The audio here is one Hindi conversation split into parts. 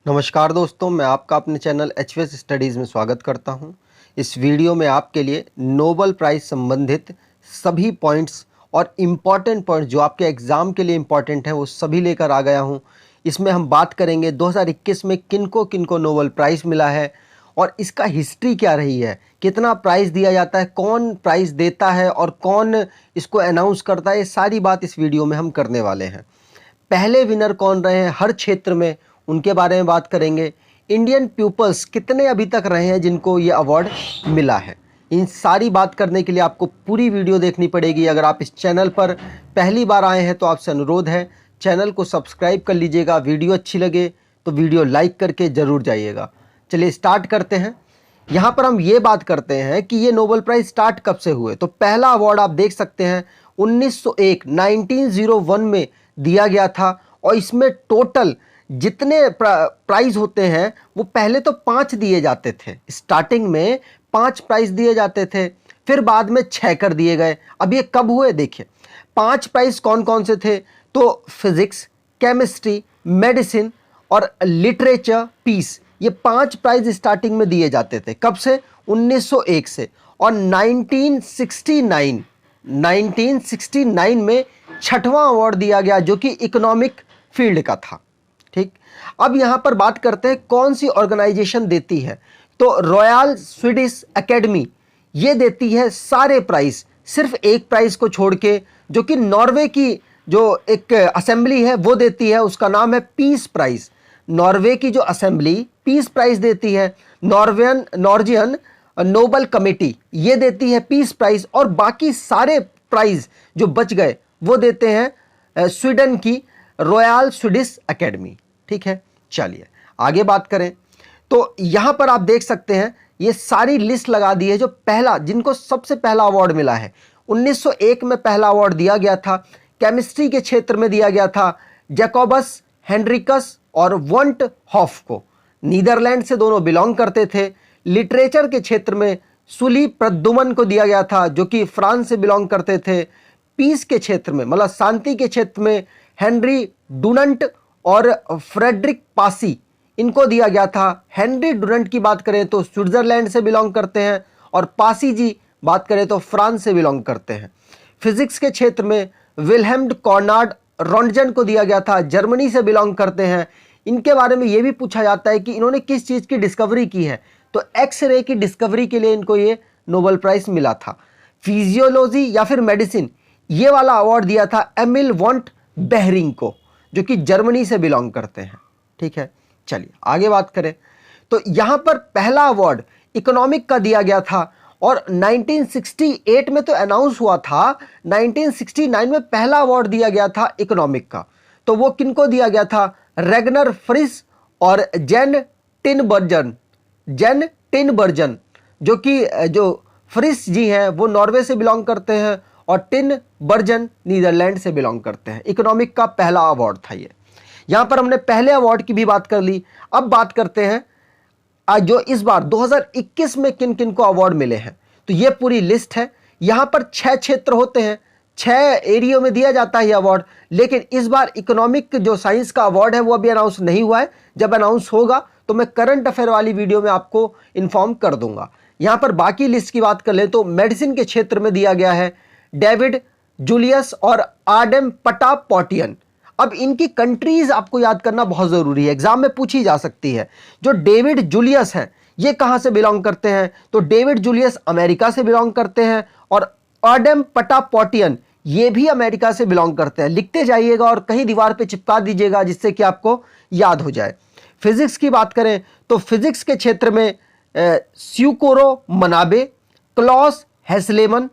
नमस्कार दोस्तों, मैं आपका अपने चैनल एचवीएस स्टडीज़ में स्वागत करता हूं। इस वीडियो में आपके लिए नोबेल प्राइज़ संबंधित सभी पॉइंट्स और इम्पॉर्टेंट पॉइंट्स जो आपके एग्ज़ाम के लिए इम्पॉर्टेंट हैं वो सभी लेकर आ गया हूं। इसमें हम बात करेंगे 2021 में किनको किनको नोबेल प्राइज़ मिला है और इसका हिस्ट्री क्या रही है, कितना प्राइज़ दिया जाता है, कौन प्राइज़ देता है और कौन इसको अनाउंस करता है। ये सारी बात इस वीडियो में हम करने वाले हैं। पहले विनर कौन रहे हैं हर क्षेत्र में, उनके बारे में बात करेंगे। इंडियन पीपल्स कितने अभी तक रहे हैं जिनको ये अवार्ड मिला है। इन सारी बात करने के लिए आपको पूरी वीडियो देखनी पड़ेगी। अगर आप इस चैनल पर पहली बार आए हैं तो आपसे अनुरोध है, चैनल को सब्सक्राइब कर लीजिएगा। वीडियो अच्छी लगे तो वीडियो लाइक करके ज़रूर जाइएगा। चलिए स्टार्ट करते हैं। यहाँ पर हम ये बात करते हैं कि ये नोबेल प्राइज़ स्टार्ट कब से हुए। तो पहला अवार्ड आप देख सकते हैं 1901 में दिया गया था और इसमें टोटल जितने प्राइज़ होते हैं वो पहले तो 5 दिए जाते थे। स्टार्टिंग में 5 प्राइज़ दिए जाते थे, फिर बाद में 6 कर दिए गए। अब ये कब हुए देखिए। 5 प्राइज़ कौन कौन से थे? तो फिज़िक्स, केमिस्ट्री, मेडिसिन और लिटरेचर, पीस, ये 5 प्राइज़ स्टार्टिंग में दिए जाते थे। कब से? 1901 से। और 1969 में 6वां अवार्ड दिया गया जो कि इकोनॉमिक फील्ड का था। ठीक, अब यहां पर बात करते हैं कौन सी ऑर्गेनाइजेशन देती है। तो रॉयल स्वीडिश एकेडमी ये देती है सारे प्राइज, सिर्फ एक प्राइज को छोड़ के, जो कि नॉर्वे की जो एक असेंबली है वो देती है। उसका नाम है पीस प्राइज। नॉर्वे की जो असेंबली पीस प्राइज देती है, नॉर्जियन नोबल कमेटी ये देती है पीस प्राइज, और बाकी सारे प्राइज जो बच गए वो देते हैं स्वीडन की रॉयल स्वीडिश एकेडमी। ठीक है, चलिए आगे बात करें। तो यहां पर आप देख सकते हैं ये सारी लिस्ट लगा दी है जो पहला, जिनको सबसे पहला अवार्ड मिला है। 1901 में पहला अवार्ड दिया गया था। केमिस्ट्री के क्षेत्र में दिया गया था जैकोबस हेनरिकस और वंट हॉफ को, नीदरलैंड से दोनों बिलोंग करते थे। लिटरेचर के क्षेत्र में सुली प्रद्युमन को दिया गया था जो कि फ्रांस से बिलोंग करते थे। पीस के क्षेत्र में, मतलब शांति के क्षेत्र में, हेनरी डुनंट और फ्रेडरिक पासी इनको दिया गया था। हेनरी डुनंट की बात करें तो स्विट्जरलैंड से बिलोंग करते हैं और पासी जी बात करें तो फ्रांस से बिलोंग करते हैं। फिजिक्स के क्षेत्र में विल्हेम कॉर्नाड रॉन्टजन को दिया गया था, जर्मनी से बिलोंग करते हैं। इनके बारे में यह भी पूछा जाता है कि इन्होंने किस चीज़ की डिस्कवरी की है, तो एक्सरे की डिस्कवरी के लिए इनको ये नोबेल प्राइज़ मिला था। फिजियोलॉजी या फिर मेडिसिन ये वाला अवार्ड दिया था एमिल वॉन्ट बेहरिंग को, जो कि जर्मनी से बिलोंग करते हैं। ठीक है, चलिए आगे बात करें। तो यहां पर पहला अवार्ड इकोनॉमिक का दिया गया था और 1968 में तो अनाउंस हुआ था, 1969 में पहला अवार्ड दिया गया था इकोनॉमिक का। तो वो किनको दिया गया था? रेगनर फ्रिस और जेन टिनबर्जन, जो कि जो फ्रिस जी हैं वो नॉर्वे से बिलोंग करते हैं और टिनबर्जन नीदरलैंड से बिलोंग करते हैं। इकोनॉमिक का पहला अवार्ड था ये। यहां पर हमने पहले अवार्ड की भी बात कर ली। अब बात करते हैं जो इस बार 2021 में किन किन को अवार्ड मिले हैं। तो ये पूरी लिस्ट है। यहां पर 6 क्षेत्र होते हैं, 6 एरिया में दिया जाता है ये अवार्ड, लेकिन इस बार इकोनॉमिक जो साइंस का अवार्ड है वो अभी अनाउंस नहीं हुआ है। जब अनाउंस होगा तो मैं करंट अफेयर वाली वीडियो में आपको इन्फॉर्म कर दूंगा। यहां पर बाकी लिस्ट की बात कर ले तो मेडिसिन के क्षेत्र में दिया गया है डेविड जूलियस और आडम पटापॉटियन। अब इनकी कंट्रीज आपको याद करना बहुत जरूरी है, एग्जाम में पूछी जा सकती है। जो डेविड जूलियस हैं ये कहां से बिलोंग करते हैं? तो डेविड जूलियस अमेरिका से बिलोंग करते हैं और आडम पटापॉटियन ये भी अमेरिका से बिलोंग करते हैं। लिखते जाइएगा और कहीं दीवार पे चिपका दीजिएगा जिससे कि आपको याद हो जाए। फिजिक्स की बात करें तो फिजिक्स के क्षेत्र में स्यूकोरो मनाबे, क्लॉस हेसलेमन,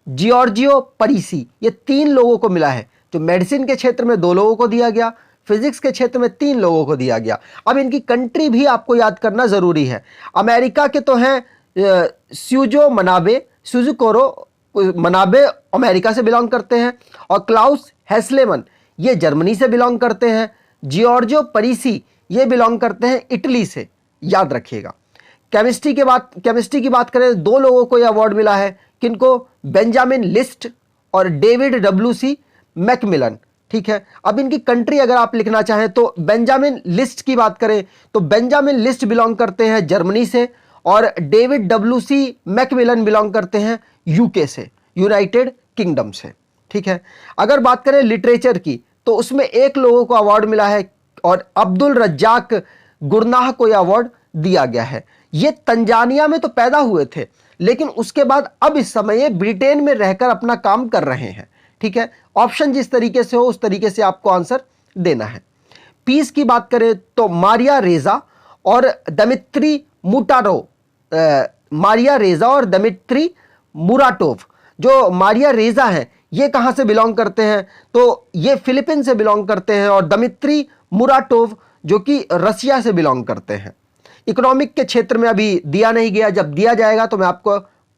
जियोर्जियो परीसी, ये 3 लोगों को मिला है। जो मेडिसिन के क्षेत्र में 2 लोगों को दिया गया, फिजिक्स के क्षेत्र में 3 लोगों को दिया गया। अब इनकी कंट्री भी आपको याद करना जरूरी है। अमेरिका के तो हैं सुजुकोरो मनाबे अमेरिका से बिलोंग करते हैं और क्लाउस हेसलेमन ये जर्मनी से बिलोंग करते हैं। जियोर्जियो परीसी ये बिलोंग करते हैं इटली से, याद रखिएगा। केमिस्ट्री की बात करें 2 लोगों को यह अवार्ड मिला है। किनको? बेंजामिन लिस्ट और डेविड डब्ल्यू सी मैकमिलन। ठीक है। अब इनकी कंट्री अगर आप लिखना चाहें तो बेंजामिन लिस्ट की बात करें तो बेंजामिन लिस्ट बिलोंग करते हैं जर्मनी से, और डेविड डब्ल्यू.सी. मैकमिलन बिलोंग करते हैं यूके से, यूनाइटेड किंगडम से, ठीक है। अगर बात करें लिटरेचर की तो उसमें एक लोगों को अवार्ड मिला है और अब्दुल रज्जाक गुरनाह को यह अवार्ड दिया गया है। ये तंजानिया में तो पैदा हुए थे, लेकिन उसके बाद अब इस समय ये ब्रिटेन में रहकर अपना काम कर रहे हैं, ठीक है। ऑप्शन जिस तरीके से हो उस तरीके से आपको आंसर देना है। पीस की बात करें तो मारिया रेजा और दमित्री मुटारो, मारिया रेजा और दमित्री मुराटोव। जो मारिया रेजा हैं ये कहां से बिलोंग करते हैं तो ये फिलीपीन से बिलोंग करते हैं, और दमित्री मुराटोव जो कि रसिया से बिलोंग करते हैं। इकोनॉमिक के क्षेत्र में अभी दिया नहीं गया, जब दिया जाएगा तो मैं आपको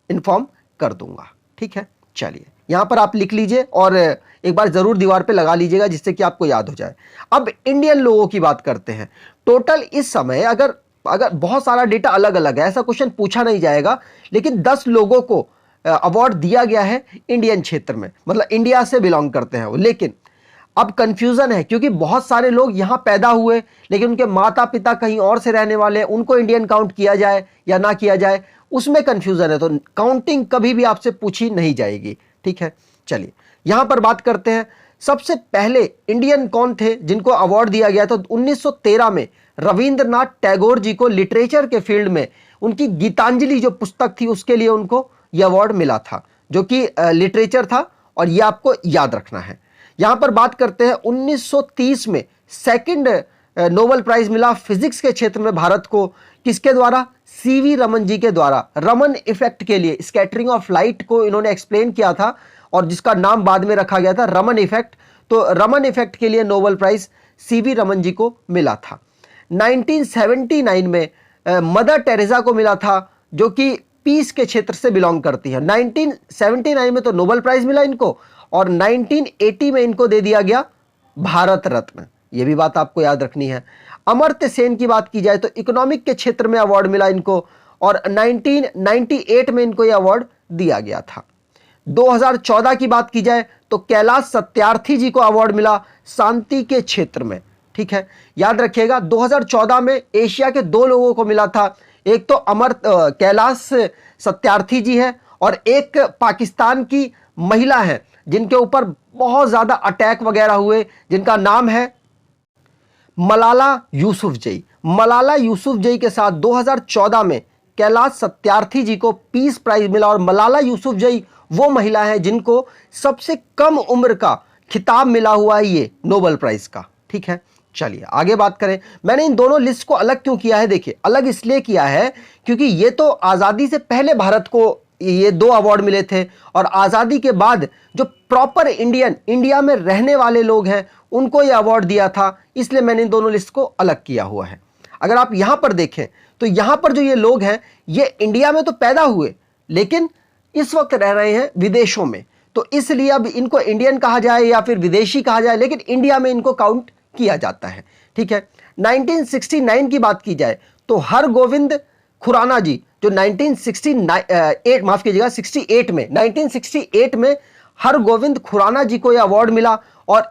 इन्फॉर्म कर दूंगा, ठीक है। चलिए यहां पर आप लिख लीजिए और एक बार जरूर दीवार पे लगा लीजिएगा जिससे कि आपको याद हो जाए। अब इंडियन लोगों की बात करते हैं। टोटल इस समय अगर बहुत सारा डेटा अलग अलग है, ऐसा क्वेश्चन पूछा नहीं जाएगा, लेकिन 10 लोगों को अवार्ड दिया गया है इंडियन क्षेत्र में, मतलब इंडिया से बिलोंग करते हैं वो। लेकिन अब कंफ्यूजन है क्योंकि बहुत सारे लोग यहां पैदा हुए लेकिन उनके माता पिता कहीं और से रहने वाले हैं, उनको इंडियन काउंट किया जाए या ना किया जाए उसमें कंफ्यूजन है, तो काउंटिंग कभी भी आपसे पूछी नहीं जाएगी, ठीक है। चलिए यहां पर बात करते हैं। सबसे पहले इंडियन कौन थे जिनको अवार्ड दिया गया? तो 1913 में रविंद्रनाथ टैगोर जी को लिटरेचर के फील्ड में उनकी गीतांजलि जो पुस्तक थी उसके लिए उनको यह अवार्ड मिला था, जो कि लिटरेचर था, और यह आपको याद रखना है। यहां पर बात करते हैं 1930 में सेकंड नोबेल प्राइज मिला फिजिक्स के क्षेत्र में भारत को, किसके द्वारा? सीवी रमन जी के द्वारा। रमन इफेक्ट के लिए, स्कैटरिंग ऑफ लाइट को इन्होंने एक्सप्लेन किया था और जिसका नाम बाद में रखा गया था रमन इफेक्ट। तो रमन इफेक्ट के लिए Nobel prize CV Raman ji को मिला था। 1979 में मदर टेरेसा को मिला था जो कि पीस के क्षेत्र से बिलोंग करती है। 1979 में तो नोबेल प्राइज मिला इनको, और 1980 में इनको दे दिया गया भारत रत्न, यह भी बात आपको याद रखनी है। अमर्त्य सेन की बात की जाए तो इकोनॉमिक के क्षेत्र में अवार्ड मिला इनको, और 1998 में इनको यह अवार्ड दिया गया था। 2014 की बात की जाए तो कैलाश सत्यार्थी जी को अवार्ड मिला शांति के क्षेत्र में, ठीक है। याद रखिएगा 2014 में एशिया के 2 लोगों को मिला था, एक तो कैलाश सत्यार्थी जी है और एक पाकिस्तान की महिला है जिनके ऊपर बहुत ज्यादा अटैक वगैरह हुए, जिनका नाम है मलाला यूसुफजई। मलाला यूसुफजई के साथ 2014 में कैलाश सत्यार्थी जी को पीस प्राइज मिला, और मलाला यूसुफजई वो महिला है जिनको सबसे कम उम्र का खिताब मिला हुआ है ये नोबेल प्राइज का, ठीक है। चलिए आगे बात करें। मैंने इन दोनों लिस्ट को अलग क्यों किया है? देखिए अलग इसलिए किया है क्योंकि ये तो आजादी से पहले भारत को ये 2 अवार्ड मिले थे, और आजादी के बाद जो प्रॉपर इंडिया में रहने वाले लोग हैं उनको ये अवार्ड दिया था, इसलिए मैंने इन दोनों लिस्ट को अलग किया हुआ है। अगर आप यहां पर देखें तो यहां पर जो ये लोग हैं ये इंडिया में तो पैदा हुए लेकिन इस वक्त रह रहे हैं विदेशों में, तो इसलिए अब इनको इंडियन कहा जाए या फिर विदेशी कहा जाए, लेकिन इंडिया में इनको काउंट किया जाता है, ठीक है। 1969 की बात की जाए तो हरगोविंद खुराना जी जो 1968 में हरगोविंद खुराना जी को यह अवार्ड मिला, और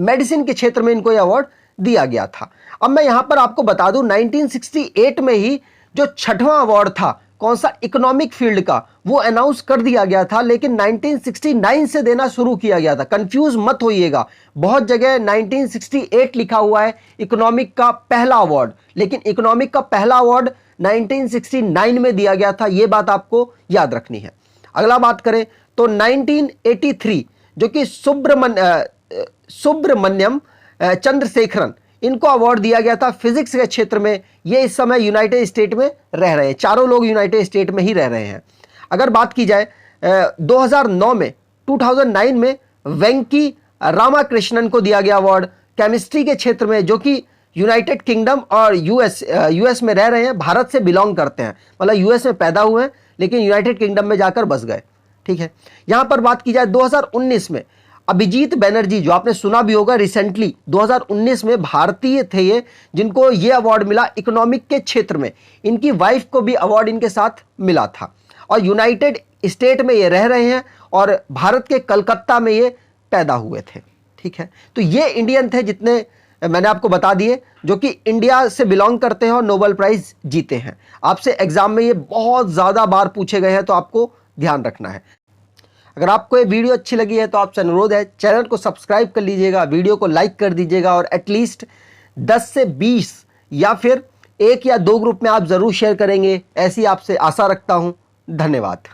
मेडिसिन के क्षेत्र में इनको यह अवार्ड दिया गया था। अब मैं यहां पर आपको बता दूं 1968 में ही जो 6वां अवार्ड था, कौन सा? इकोनॉमिक फील्ड का, वो अनाउंस कर दिया गया था, लेकिन 1969 से देना शुरू किया गया था। कंफ्यूज मत होइएगा, बहुत जगह 1968 लिखा हुआ है इकोनॉमिक का पहला अवार्ड, लेकिन इकोनॉमिक का पहला अवार्ड 1969 में दिया गया था, यह बात आपको याद रखनी है। अगला बात करें तो 1983 जो कि सुब्रमण्यम चंद्रशेखरन, इनको अवार्ड दिया गया था फिजिक्स के क्षेत्र में। ये इस समय यूनाइटेड स्टेट में रह रहे हैं, चारों लोग यूनाइटेड स्टेट में ही रह रहे हैं। अगर बात की जाए 2009 में वेंकी रामाकृष्णन को दिया गया अवार्ड केमिस्ट्री के क्षेत्र में, जो कि यूनाइटेड किंगडम और यूएस में रह रहे हैं, भारत से बिलोंग करते हैं, मतलब यूएस में पैदा हुए हैं लेकिन यूनाइटेड किंगडम में जाकर बस गए, ठीक है। यहां पर बात की जाए 2019 में अभिजीत बैनर्जी, जो आपने सुना भी होगा, रिसेंटली 2019 में भारतीय थे ये, जिनको ये अवार्ड मिला इकोनॉमिक के क्षेत्र में। इनकी वाइफ को भी अवार्ड इनके साथ मिला था, और यूनाइटेड स्टेट में ये रह रहे हैं और भारत के कलकत्ता में ये पैदा हुए थे, ठीक है, तो ये इंडियन थे जितने मैंने आपको बता दिए, जो कि इंडिया से बिलोंग करते हैं और नोबेल प्राइज जीते हैं। आपसे एग्जाम में ये बहुत ज़्यादा बार पूछे गए हैं, तो आपको ध्यान रखना है। अगर आपको ये वीडियो अच्छी लगी है तो आपसे अनुरोध है, चैनल को सब्सक्राइब कर लीजिएगा, वीडियो को लाइक कर दीजिएगा, और एटलीस्ट 10 से 20 या फिर 1 या 2 ग्रुप में आप ज़रूर शेयर करेंगे, ऐसी आपसे आशा रखता हूँ। धन्यवाद।